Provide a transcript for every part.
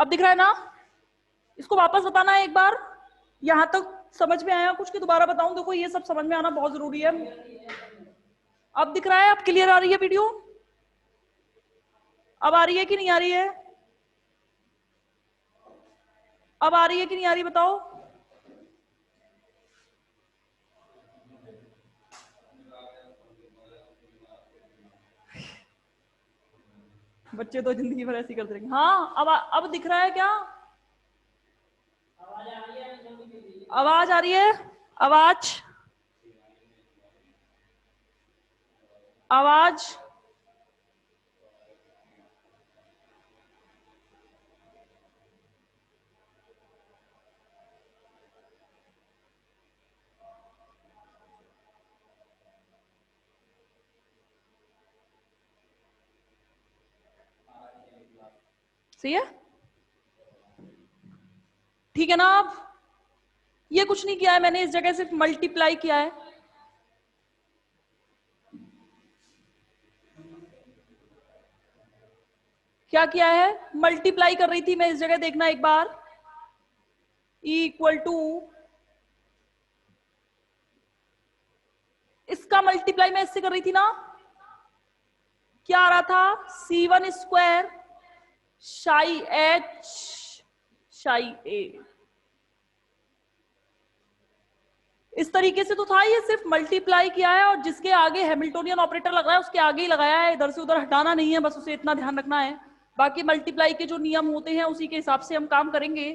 अब दिख रहा है ना? इसको वापस बताना है एक बार। यहां तक समझ में आया कुछ कि दोबारा बताऊं? देखो ये सब समझ में आना बहुत जरूरी है। अब दिख रहा है? अब क्लियर आ रही है वीडियो? अब आ रही है कि नहीं आ रही है? अब आ रही है कि नहीं आ रही बताओ? बच्चे तो जिंदगी भर ऐसी करते रहेंगे। हाँ अब दिख रहा है क्या? आवाज आ रही है? आवाज आवाज सही है? ठीक है ना? अब ये कुछ नहीं किया है मैंने, इस जगह सिर्फ मल्टीप्लाई किया है। क्या किया है? मल्टीप्लाई कर रही थी मैं इस जगह, देखना एक बार। इक्वल टू, इसका मल्टीप्लाई मैं इससे कर रही थी ना? क्या आ रहा था? C1 स्क्वायर शाई H शाई A। इस तरीके से तो था, ये सिर्फ मल्टीप्लाई किया है और जिसके आगे हैमिल्टोनियन ऑपरेटर लग रहा है उसके आगे ही लगाया है, इधर से उधर हटाना नहीं है, बस उसे इतना ध्यान रखना है। बाकी मल्टीप्लाई के जो नियम होते हैं उसी के हिसाब से हम काम करेंगे।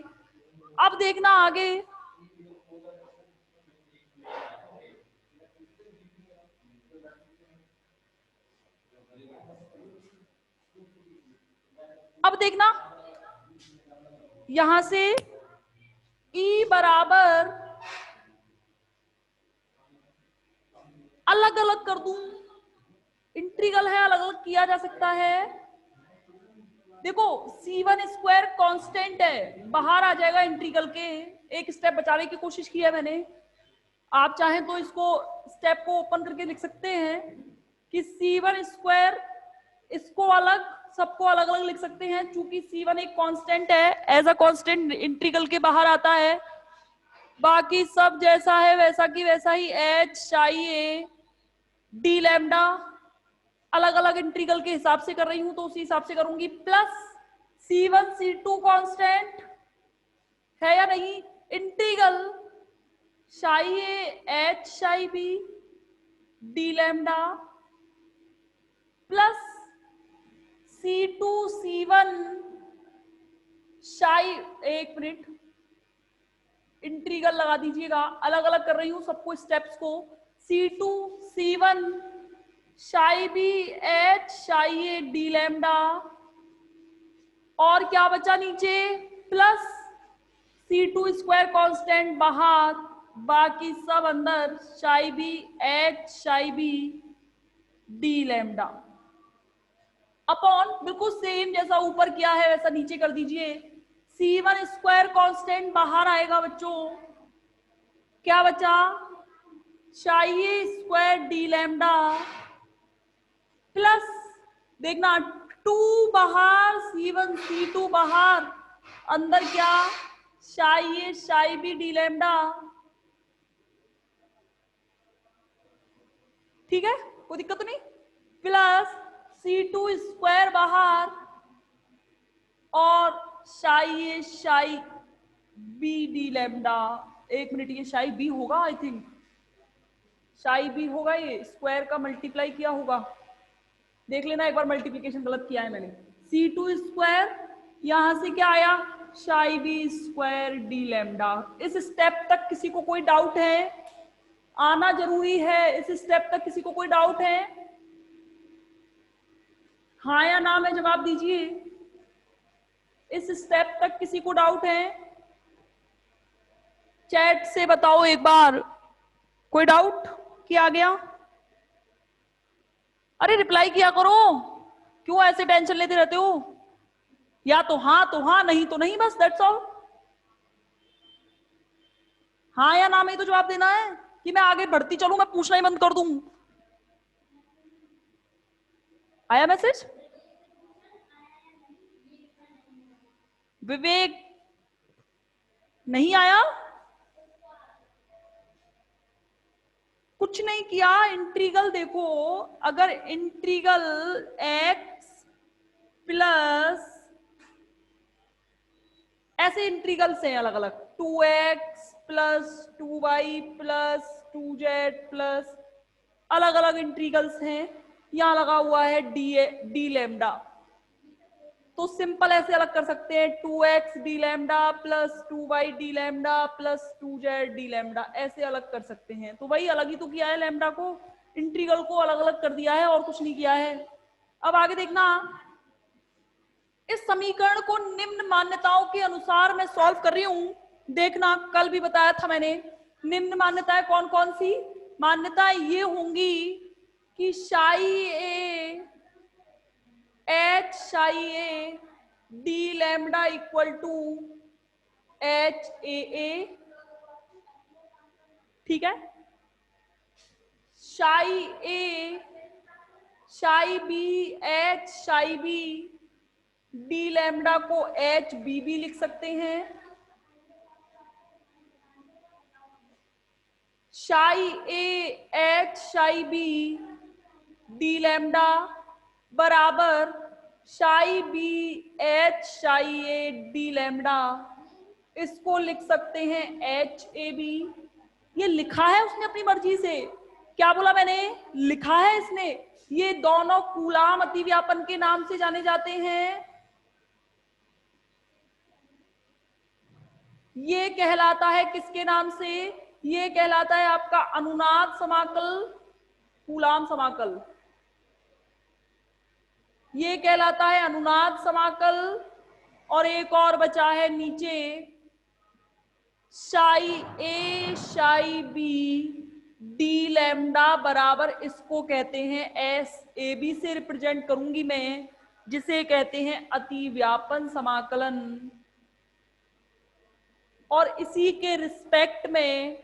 अब देखना आगे। अब देखना यहां से E बराबर अलग अलग कर दूं, इंटीग्रल है, अलग अलग किया जा सकता है। देखो C1 स्क्वायर कांस्टेंट है, बाहर आ जाएगा इंटीग्रल के। एक स्टेप बचाने की कोशिश की है मैंने। आप चाहें तो इसको स्टेप को ओपन करके लिख सकते हैं कि C1 स्क्वायर, इसको अलग, सबको अलग अलग लिख सकते हैं। चूंकि C1 एक कांस्टेंट है, एज अ कांस्टेंट इंटीग्रल के बाहर आता है। बाकी सब जैसा है वैसा की वैसा ही H शाई A डी लैम्डा, अलग अलग इंटीग्रल के हिसाब से कर रही हूं तो उसी हिसाब से करूंगी। प्लस C1 C2 कांस्टेंट है या नहीं, इंटीग्रल शाई A H शाई B D lambda plus C2 C1 शाई, एक मिनट, इंटीग्रल लगा दीजिएगा, अलग अलग कर रही हूं सबको स्टेप्स को। C2 C1 शाई B H शाई A डी लैम्डा, और क्या बचा नीचे, प्लस C2 स्क्वायर कांस्टेंट बाहर, बाकी सब अंदर, शाई B H शाई B डी लैम्डा अपॉन, बिल्कुल सेम जैसा ऊपर किया है वैसा नीचे कर दीजिए। C1 स्क्वायर कांस्टेंट बाहर आएगा बच्चों, क्या बचा, शाई A square D lambda plus, देखना 2 बाहर, C1 C2 बाहर, अंदर क्या, शाई A शाई B डी लैम्डा। ठीक है, कोई दिक्कत नहीं। प्लस C2 स्क्वायर बाहर और शाई A शाई B डी लैम्डा। एक मिनट, ये शाई B होगा, आई थिंक शाई B होगा, ये स्क्वायर का मल्टीप्लाई किया होगा, देख लेना एक बार, मल्टीप्लिकेशन गलत किया है मैंने। C2 स्क्वायर, यहां से क्या आया, शाई B स्क्वायर डी लैम्डा। इस स्टेप तक किसी को कोई डाउट है? आना जरूरी है, इस स्टेप तक किसी को कोई डाउट है? हाँ या ना में जवाब दीजिए। इस स्टेप तक किसी को डाउट है? चैट से बताओ एक बार, कोई डाउट कि आ गया? अरे रिप्लाई किया करो, क्यों ऐसे टेंशन लेते रहते हो? या तो हाँ, नहीं तो नहीं, बस दैट्स ऑल। हाँ या ना में तो जवाब देना है कि मैं आगे बढ़ती चलूं, मैं पूछना ही बंद कर दूं। आया मैसेज? विवेक नहीं आया? कुछ नहीं किया। इंटीग्रल देखो, अगर इंटीग्रल x प्लस ऐसे इंटीग्रल्स हैं अलग अलग, 2x plus 2y plus 2z plus, अलग अलग इंटीग्रल्स हैं। यहां लगा हुआ है डी लैम्डा, तो सिंपल ऐसे अलग कर सकते हैं, 2x D lambda plus 2y D lambda plus 2z D lambda, ऐसे अलग कर सकते हैं। तो वही अलग ही तो किया है, लैम्डा को, इंटीग्रल को अलग अलग कर दिया है और कुछ नहीं किया है। अब आगे देखना, इस समीकरण को निम्न मान्यताओं के अनुसार मैं सॉल्व कर रही हूं। देखना, कल भी बताया था मैंने, निम्न मान्यताएं कौन कौन सी? मान्यताएं ये होंगी कि शाई A H psi A D lambda equal to H A, ठीक है। Psi A psi B H psi B D lambda को एच बी भी लिख सकते हैं। Psi A H psi B D lambda बराबर psi B H psi A D lambda, इसको लिख सकते हैं एच ए बी। ये लिखा है उसने अपनी मर्जी से, क्या बोला मैंने? लिखा है इसने। ये दोनों कूलाम अतिव्यापन के नाम से जाने जाते हैं। ये कहलाता है किसके नाम से? ये कहलाता है आपका अनुनाद समाकल, कूलाम समाकल। ये कहलाता है अनुनाद समाकल। और एक और बचा है नीचे, शाई A psi B D lambda बराबर, इसको कहते हैं एस ए बी से रिप्रेजेंट करूंगी मैं, जिसे कहते हैं अतिव्यापन समाकलन। और इसी के रिस्पेक्ट में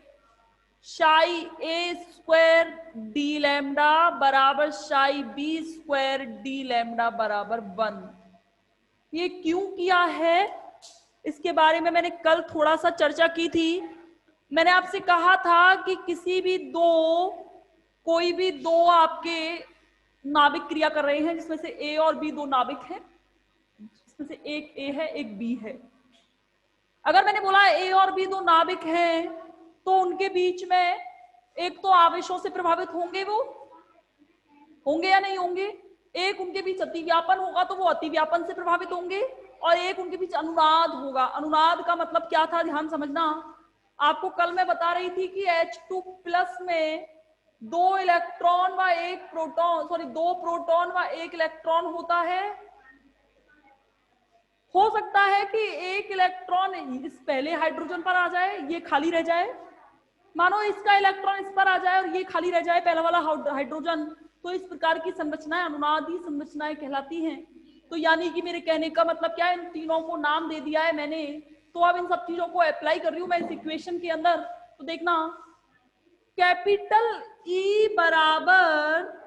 शाई ए स्क्वायर डी लैम्डा बराबर psi B square D lambda बराबर 1। ये क्यों किया है, इसके बारे में मैंने कल थोड़ा सा चर्चा की थी। मैंने आपसे कहा था कि किसी भी कोई भी दो आपके नाभिक क्रिया कर रहे हैं, जिसमें से ए और बी दो नाभिक हैं, जिसमें से एक ए है एक बी है। अगर मैंने बोला ए और बी दो नाभिक हैं, तो उनके बीच में एक तो आवेशों से प्रभावित होंगे, वो होंगे या नहीं होंगे? एक उनके बीच अतिव्यापन होगा तो वो अतिव्यापन से प्रभावित होंगे, और एक उनके बीच अनुनाद होगा। अनुनाद का मतलब क्या था, ध्यान समझना। आपको कल मैं बता रही थी कि H2 प्लस में दो इलेक्ट्रॉन व एक प्रोटॉन, सॉरी दो प्रोटॉन व एक इलेक्ट्रॉन होता है। हो सकता है कि एक इलेक्ट्रॉन इस पहले हाइड्रोजन पर आ जाए, ये खाली रह जाए। मानो इसका इलेक्ट्रॉन इस पर आ जाए और ये खाली रह जाए, पहला वाला हाइड्रोजन। तो इस प्रकार की संरचनाएं अनुनादी संरचनाएं कहलाती हैं। तो यानी कि मेरे कहने का मतलब क्या है, इन तीनों को नाम दे दिया है मैंने, तो अब इन सब चीजों को अप्लाई कर रही हूं मैं इस इक्वेशन के अंदर। तो देखना, कैपिटल ई बराबर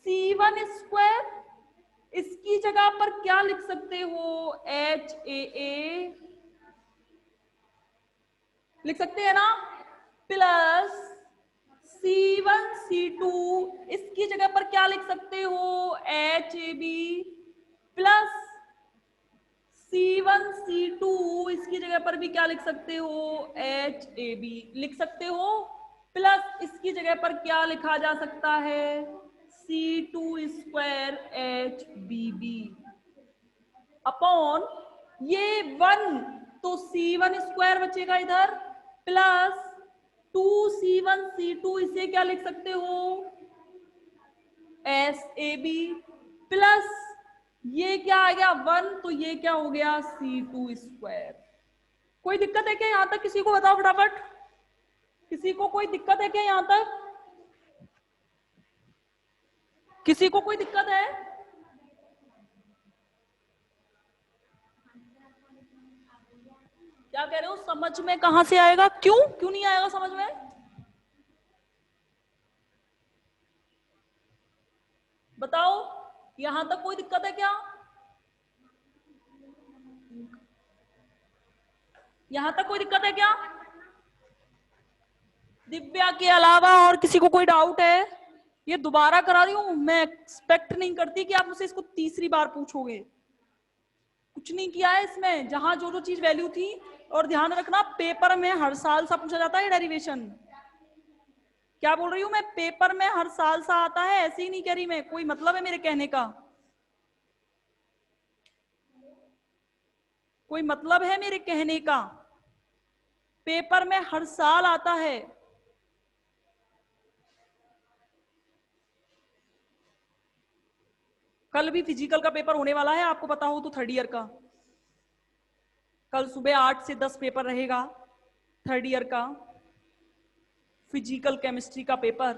C1 स्क्वायर, इसकी जगह पर क्या लिख सकते हो? एच ए लिख सकते हैं ना, प्लस C1 C2, इसकी जगह पर क्या लिख सकते हो? H A B, plus C1 C2, इसकी जगह पर भी क्या लिख सकते हो? एच ए बी लिख सकते हो, प्लस इसकी जगह पर क्या लिखा जा सकता है? C2 square H B B upon ये 1, तो C1 स्क्वायर बचेगा इधर, प्लस 2C1 C2, इसे क्या लिख सकते हो? एस ए बी, प्लस ये क्या आ गया 1, तो ये क्या हो गया? C2 square. कोई दिक्कत है क्या यहां तक? किसी को बताओ फटाफट, किसी को कोई दिक्कत है क्या यहां तक? किसी को कोई दिक्कत है? क्या कह रहे हो? समझ में कहां से आएगा? क्यों क्यों नहीं आएगा समझ में? बताओ, यहां तक कोई दिक्कत है क्या? यहां तक कोई दिक्कत है क्या? दिव्या के अलावा और किसी को कोई डाउट है? ये दोबारा करा रही हूं, मैं एक्सपेक्ट नहीं करती कि आप मुझसे इसको तीसरी बार पूछोगे। कुछ नहीं किया है इसमें, जहां जो जो चीज वैल्यू थी। और ध्यान रखना, पेपर में हर साल सा पूछा जाता है डेरिवेशन। क्या बोल रही हूं मैं? पेपर में हर साल सा आता है, ऐसे ही नहीं कह रही मैं, कोई मतलब है मेरे कहने का? कोई मतलब है मेरे कहने का? पेपर में हर साल आता है। कल भी फिजिकल का पेपर होने वाला है, आपको पता हो तो, थर्ड ईयर का। कल सुबह 8 से 10 पेपर रहेगा, थर्ड ईयर का फिजिकल केमिस्ट्री का पेपर।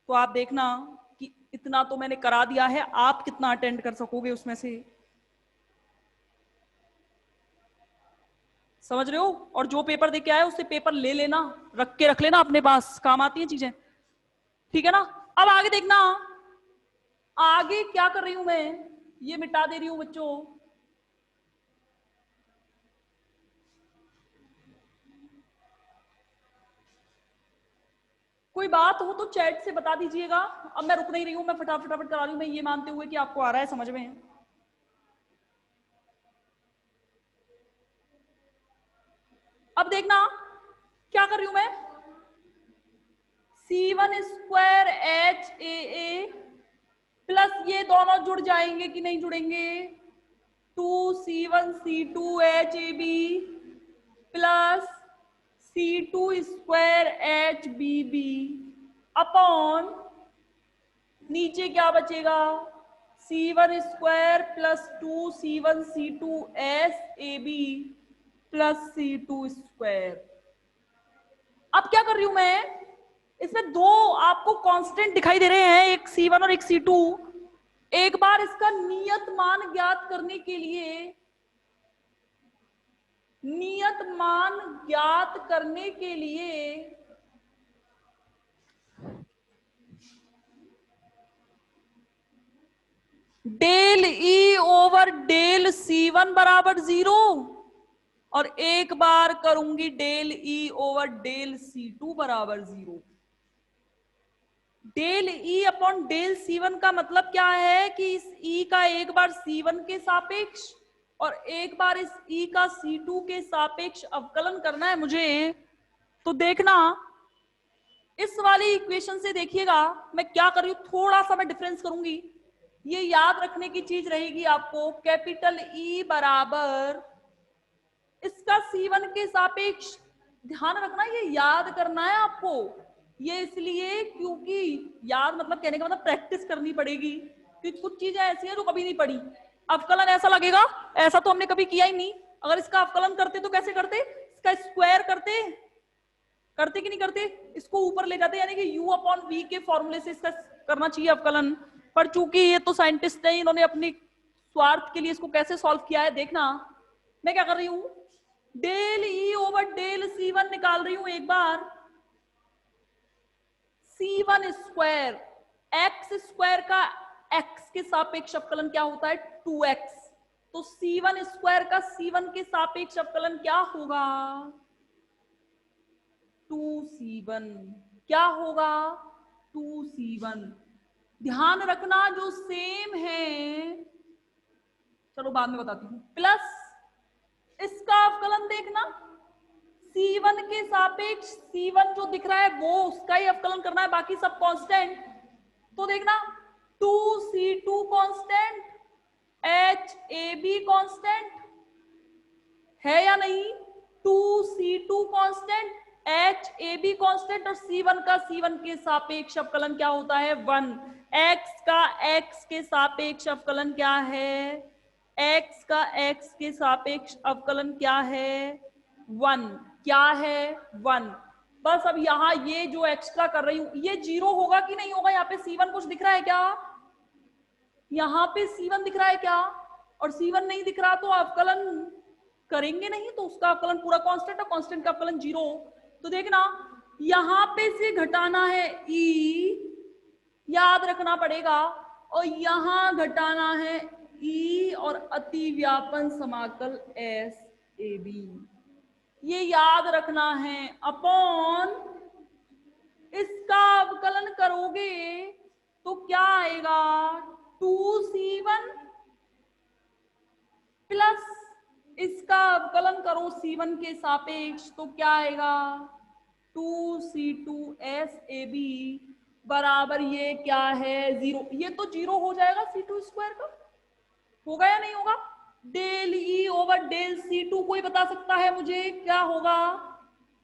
तो आप देखना कि इतना तो मैंने करा दिया है, आप कितना अटेंड कर सकोगे उसमें से। समझ रहे हो? और जो पेपर दे के आए उससे पेपर ले लेना, रख लेना अपने पास, काम आती हैं चीजें। ठीक है ना? अब आगे देखना, आगे क्या कर रही हूं मैं, ये मिटा दे रही हूं बच्चों। कोई बात हो तो चैट से बता दीजिएगा। अब मैं रुक नहीं रही हूं, मैं फटाफट करा रही हूं, मैं ये मानते हुए कि आपको आ रहा है समझ में। अब देखना क्या कर रही हूं मैं, C1² HAA प्लस ये दोनों जुड़ जाएंगे कि नहीं जुड़ेंगे, 2C1C2HAB plus C2² HBB upon नीचे क्या बचेगा, C1² plus 2C1C2SAB plus C2²। अब क्या कर रही हूं मैं, इसमें दो आपको कांस्टेंट दिखाई दे रहे हैं, एक C1 और एक C2। एक बार इसका नियत मान ज्ञात करने के लिए, नियत मान ज्ञात करने के लिए del E over del C1 बराबर 0, और एक बार करूंगी del E over del C2 बराबर 0। Del E upon del C1 का मतलब क्या है कि इस E का एक बार C1 के सापेक्ष और एक बार इस E का C2 के सापेक्ष अवकलन करना है मुझे। तो देखना इस वाली इक्वेशन से, देखिएगा मैं क्या कर रही हूं, थोड़ा सा मैं डिफरेंस करूंगी। ये याद रखने की चीज रहेगी आपको, कैपिटल E बराबर इसका C1 के सापेक्ष। ध्यान रखना, ये याद करना है आपको। ये इसलिए क्योंकि याद मतलब कहने का मतलब प्रैक्टिस करनी पड़ेगी, क्योंकि कुछ चीजें ऐसी हैं जो कभी नहीं पढ़ी। अवकलन ऐसा लगेगा, ऐसा तो हमने कभी किया ही नहीं। अगर इसका अवकलन करते तो कैसे करते, इसका स्क्वायर करते, करते कि नहीं करते, इसको ऊपर ले जाते, यानी कि U अपॉन V के फॉर्मूले से इसका करना चाहिए अवकलन। पर चूंकि ये तो साइंटिस्ट है, इन्होंने अपनी स्वार्थ के लिए इसको कैसे सॉल्व किया है देखना। मैं क्या कर रही हूं, del E over del C1 निकाल रही हूं एक बार। C1² x² का x के सापेक्ष अवकलन क्या होता है, 2x। तो C1² का C1 के सापेक्ष अवकलन क्या होगा, 2C1। क्या होगा, 2C1। ध्यान रखना जो सेम है, चलो बाद में बताती हूं। प्लस इसका अवकलन देखना, C1 के सापेक्ष C1 जो दिख रहा है वो उसका ही अवकलन करना है, बाकी सब कांस्टेंट। तो देखना 2C2 कांस्टेंट, HAB कांस्टेंट है या नहीं, 2C2 कांस्टेंट, HAB कांस्टेंट, और C1 का C1 के सापेक्ष अवकलन क्या होता है, 1। x का x के सापेक्ष अवकलन क्या है, x का x के सापेक्ष अवकलन क्या है, 1। क्या है, 1। बस अब यहां ये जो एक्स्ट्रा कर रही हूं ये 0 होगा कि नहीं होगा, यहाँ पे C1 कुछ दिख रहा है क्या, यहाँ पे C1 दिख रहा है क्या, और C1 नहीं दिख रहा तो अवकलन करेंगे नहीं, तो उसका अवकलन पूरा कांस्टेंट और कांस्टेंट का अवकलन 0। तो देखना यहां पे से घटाना है E, याद रखना पड़ेगा, और यहां घटाना है E और अतिव्यापन समाकल SAB। ये याद रखना है, अपॉन इसका अवकलन करोगे तो क्या आएगा 2c1 प्लस इसका अवकलन करो c1 के सापेक्ष तो क्या आएगा 2c2SAB बराबर ये क्या है 0। ये तो 0 हो जाएगा c2 स्क्वायर का, होगा या नहीं होगा? Del E over del c2 कोई बता सकता है मुझे क्या होगा?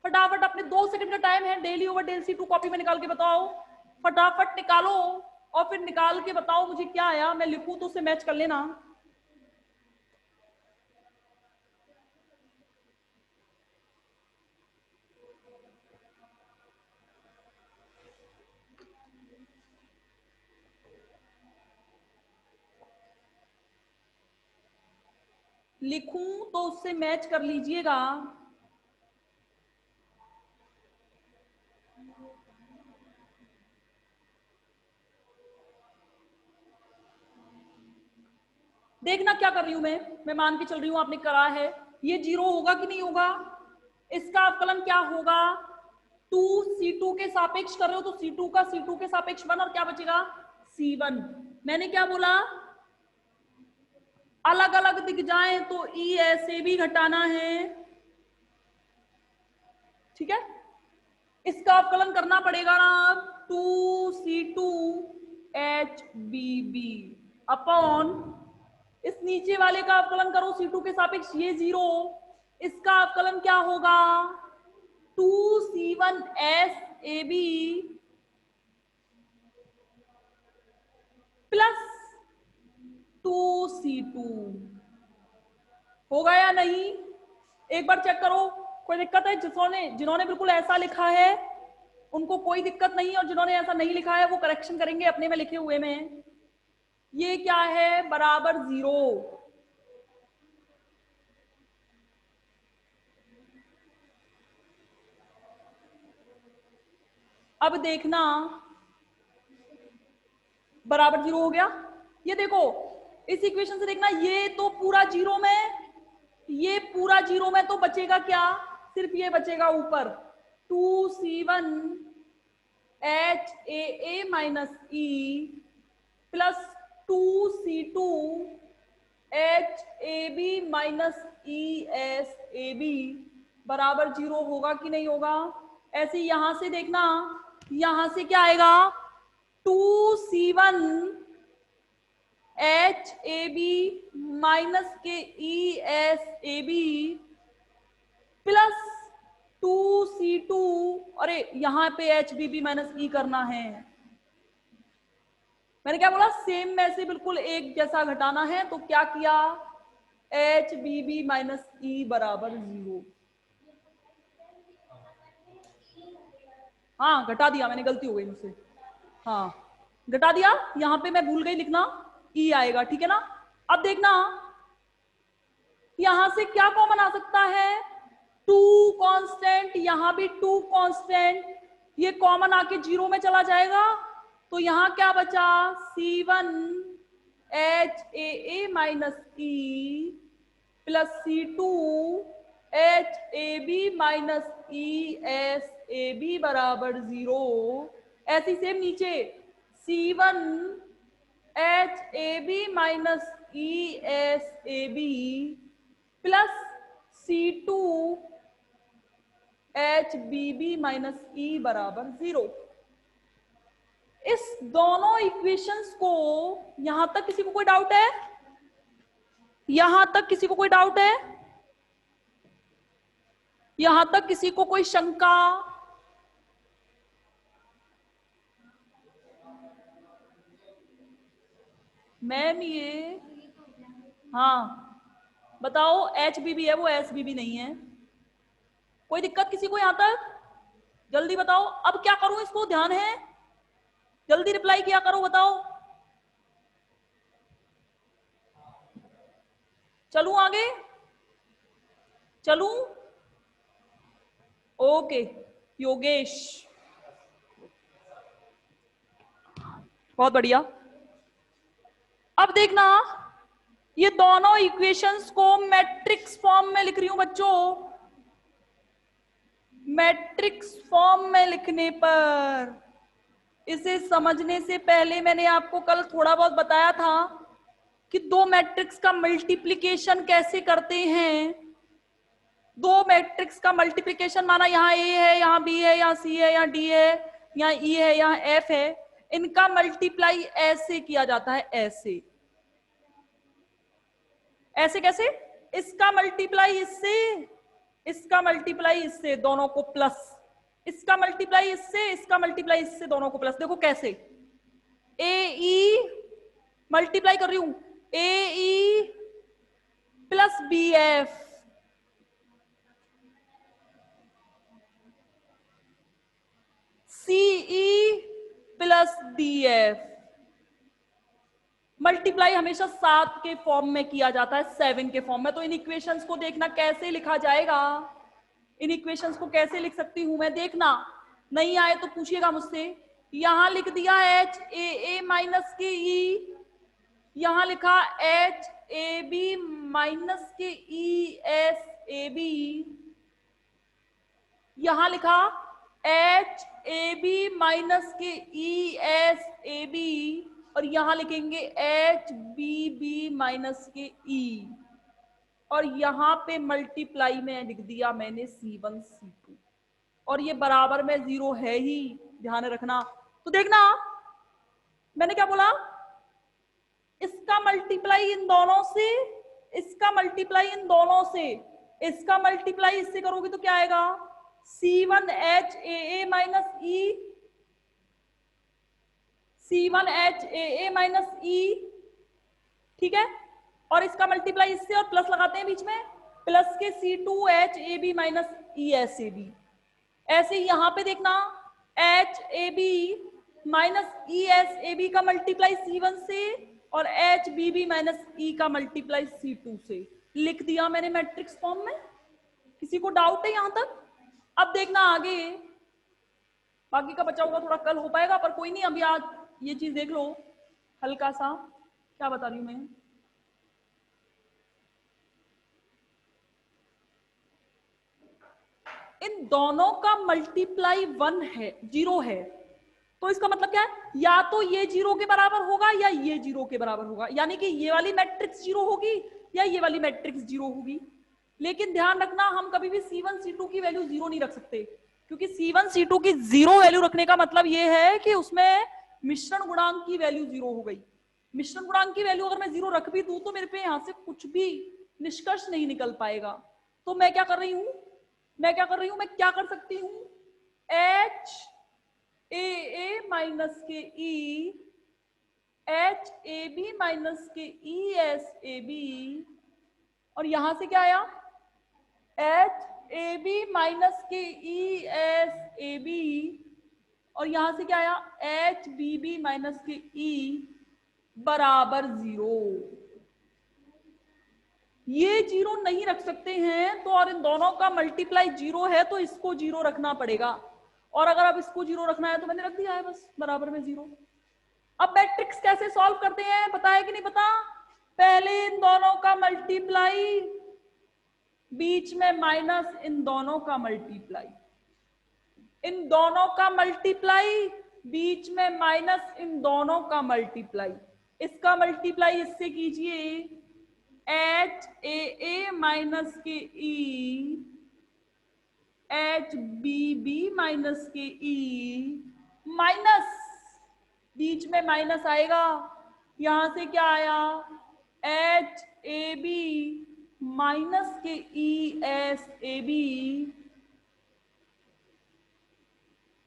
फटाफट, अपने 2 सेकंड का टाइम है, del E over del c2 copy में निकाल के बताओ, फटाफट निकालो और फिर निकाल के बताओ मुझे क्या आया। मैं लिखूं तो उसे मैच कर लेना। लिखूं तो उससे मैच कर लीजिएगा। देखना क्या कर रही हूं मैं मान के चल रही हूं आपने करा है, ये 0 होगा कि नहीं होगा? इसका अवकलन क्या होगा 2c2 के सापेक्ष कर रहे हो तो c2 का c2 के सापेक्ष 1 और क्या बचेगा c1। मैंने क्या बोला? अलग अलग दिख जाए तो ई ऐसे भी घटाना है, ठीक है? इसका अवकलन करना पड़ेगा ना 2c2HBB अपॉन इस नीचे वाले का अवकलन करो c2 के सापेक्ष ये 0, इसका अवकलन क्या होगा 2c1SAB प्लस 2c2 होगा या नहीं? एक बार चेक करो। कोई दिक्कत है? जिन्होंने बिल्कुल ऐसा लिखा है उनको कोई दिक्कत नहीं, और जिन्होंने ऐसा नहीं लिखा है वो करेक्शन करेंगे अपने में लिखे हुए में। ये क्या है बराबर 0। अब देखना बराबर 0 हो गया। ये देखो इस इक्वेशन से देखना, ये तो पूरा 0 में, ये पूरा 0 में, तो बचेगा क्या? सिर्फ ये बचेगा ऊपर 2c1HAA minus E plus 2c2HAB minus ESAB बराबर 0 होगा कि नहीं होगा? ऐसे यहां से देखना, यहां से क्या आएगा 2c1HAB माइनस के ESAB प्लस 2c2, अरे यहां पे HBB माइनस E करना है। मैंने क्या बोला? सेम में से बिल्कुल एक जैसा घटाना है, तो क्या किया HBB माइनस E बराबर 0। हाँ घटा दिया मैंने, गलती हो गई मुझसे, हाँ घटा दिया। यहां पे मैं भूल गई लिखना, E आएगा, ठीक है ना? अब देखना यहां से क्या कॉमन आ सकता है 2 कांस्टेंट, यहां भी 2 कांस्टेंट, ये कॉमन आके 0 में चला जाएगा, तो यहां क्या बचा c1HAA minus E plus c2HAB minus ESAB बराबर 0। ऐसी सेम नीचे c1HAB minus ESAB plus c2HBB minus E बराबर 0। इस दोनों इक्वेशंस को, यहां तक किसी को कोई डाउट है? यहां तक किसी को कोई डाउट है? यहां तक किसी को कोई शंका? मैम ये, हाँ बताओ HBB है वो SBB नहीं है। कोई दिक्कत किसी को यहां तक? जल्दी बताओ। अब क्या करूं इसको, ध्यान है, जल्दी रिप्लाई किया करो, बताओ। चलूं आगे? चलूं? ओके योगेश, बहुत बढ़िया। अब देखना ये दोनों इक्वेशंस को मैट्रिक्स फॉर्म में लिख रही हूं बच्चों, मैट्रिक्स फॉर्म में लिखने पर, इसे समझने से पहले मैंने आपको कल थोड़ा बहुत बताया था कि दो मैट्रिक्स का मल्टीप्लिकेशन कैसे करते हैं। दो मैट्रिक्स का मल्टीप्लिकेशन माना यहाँ ए है, यहाँ बी है, यहाँ सी है, यहाँ डी है, यहाँ ई है, यहाँ एफ है। इनका मल्टीप्लाई ऐसे किया जाता है, ऐसे। ऐसे कैसे? इसका मल्टीप्लाई इससे, इसका मल्टीप्लाई इससे, दोनों को प्लस, इसका मल्टीप्लाई इससे, इसका मल्टीप्लाई इससे, दोनों को प्लस। देखो कैसे, ए ई मल्टीप्लाई कर रही हूं, A E plus B F, C E plus D F. Multiply हमेशा 7 के फॉर्म में किया जाता है, 7 के फॉर्म में। तो इन इक्वेशंस को देखना कैसे लिखा जाएगा, इन इक्वेशंस को कैसे लिख सकती हूं मैं, देखना। नहीं आए तो पूछिएगा मुझसे। यहां लिख दिया एच ए माइनस के ई, यहां लिखा एच ए बी माइनस के ई एस ए बी, यहां लिखा एच ए बी माइनस के ई एस ए बी, और यहां लिखेंगे एच बी बी माइनस के ई, और यहां पे मल्टीप्लाई में लिख दिया मैंने C1 C2, और ये बराबर में 0 है ही, ध्यान रखना। तो देखना मैंने क्या बोला, इसका मल्टीप्लाई इन दोनों से, इसका मल्टीप्लाई इन दोनों से, इसका मल्टीप्लाई इससे करोगे तो क्या आएगा, C1H AA माइनस ई, C1H AA माइनस ई, ठीक है। और इसका मल्टीप्लाई इससे और प्लस लगाते हैं बीच में, प्लस के C2H AB minus E S A B. ऐसे यहां पे देखना H A B minus E S A B का मल्टीप्लाई C1 से, और H B B minus E का मल्टीप्लाई C2 से। लिख दिया मैंने मैट्रिक्स फॉर्म में। किसी को डाउट है यहां तक? अब देखना आगे, बाकी का बचा हुआ थोड़ा कल हो पाएगा, पर कोई नहीं, अभी आज ये चीज देख लो हल्का सा। क्या बता रही हूं मैं, इन दोनों का मल्टीप्लाई 1 है, 0 है। तो इसका मतलब क्या है, या तो ये 0 के बराबर होगा या ये 0 के बराबर होगा, यानी कि ये वाली मैट्रिक्स 0 होगी या ये वाली मैट्रिक्स 0 होगी। लेकिन ध्यान रखना, हम कभी भी C1 C2 की वैल्यू 0 नहीं रख सकते, क्योंकि C1 C2 की 0 वैल्यू रखने का मतलब ये है कि उसमें मिश्रण गुणांक की वैल्यू 0 हो गई। मिश्रण गुणांक की वैल्यू अगर मैं 0 रख भी दूं तो मेरे पे यहां से कुछ भी निष्कर्ष नहीं निकल पाएगा। तो मैं क्या कर रही हूं, मैं क्या कर सकती हूं, H ए ए माइनस के ई, एच ए बी माइनस के ई एस ए बी, और यहां से क्या आया, एच ए बी माइनस के ई एस ए बी, और यहां से क्या आया, एच बी बी माइनस के ई बराबर 0। ये 0 नहीं रख सकते हैं तो, और इन दोनों का मल्टीप्लाई 0 है तो इसको 0 रखना पड़ेगा, और अगर अब इसको 0 रखना है तो मैंने रख दिया है बस, बराबर में 0। अब मैट्रिक्स कैसे सॉल्व करते हैं, पता है कि नहीं पता? पहले इन दोनों का मल्टीप्लाई, बीच में माइनस इन दोनों का मल्टीप्लाई, इन दोनों का मल्टीप्लाई, बीच में माइनस इन दोनों का मल्टीप्लाई। इसका मल्टीप्लाई इससे कीजिए, एच ए ए माइनस के ई, एच बी बी माइनस के ई, माइनस बीच में माइनस आएगा, यहां से क्या आया, एच ए बी माइनस के E S A B,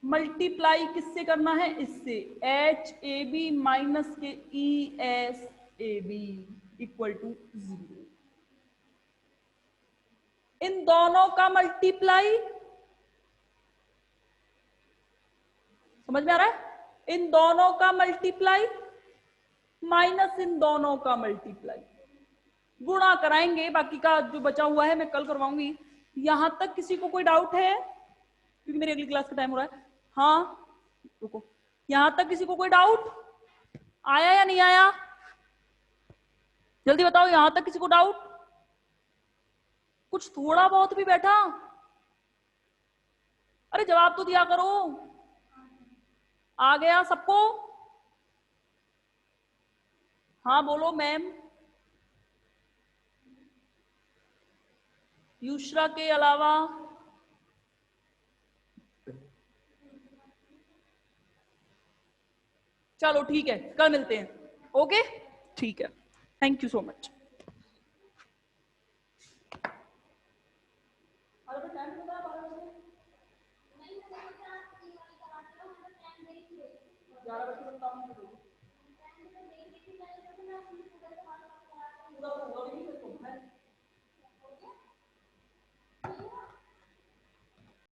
multiply किससे करना है, इससे, एच ए बी माइनस के E S A B equal to 0। इन दोनों का मल्टीप्लाई, समझ में आ रहा है, इन दोनों का मल्टीप्लाई माइनस इन दोनों का मल्टीप्लाई, गुणा कराएंगे। बाकी का जो बचा हुआ है मैं कल करवाऊंगी। यहां तक किसी को कोई डाउट है, क्योंकि मेरी अगली क्लास का टाइम हो रहा है। हाँ रुको, यहां तक किसी को कोई डाउट आया या नहीं आया, जल्दी बताओ, यहां तक किसी को डाउट, कुछ थोड़ा बहुत भी बैठा? अरे जवाब तो दिया करो। आ गया सबको? हाँ बोलो मैम। युश्रा के अलावा? चलो ठीक है, कल मिलते हैं। ओके ठीक है, थैंक यू सो मच।